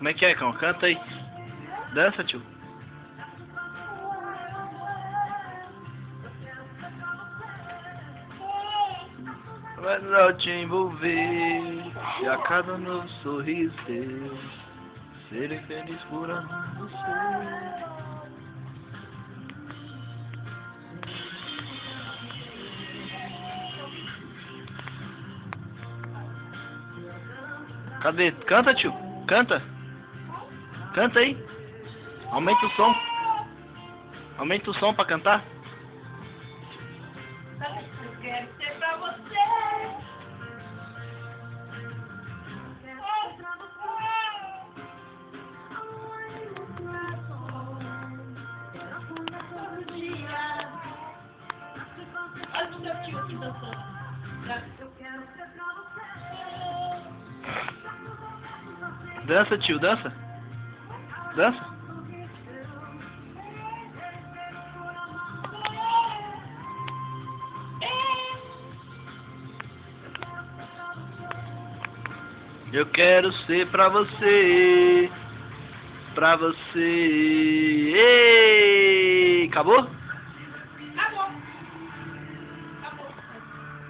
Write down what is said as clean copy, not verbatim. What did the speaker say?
Como é que é, cão? Canta aí. Dança, tio. Vai te envolver e a cada novo sorriso teu serei feliz por amar você. Cadê? Canta, tio. Canta. Canta aí. Aumenta o som. Aumenta o som pra cantar. Eu quero ser pra você. Olha o meu tio aqui dançando. Eu quero ser pra você. Dança, tio, dança. Dança. Eu quero ser pra você. Pra você. Ei! Acabou?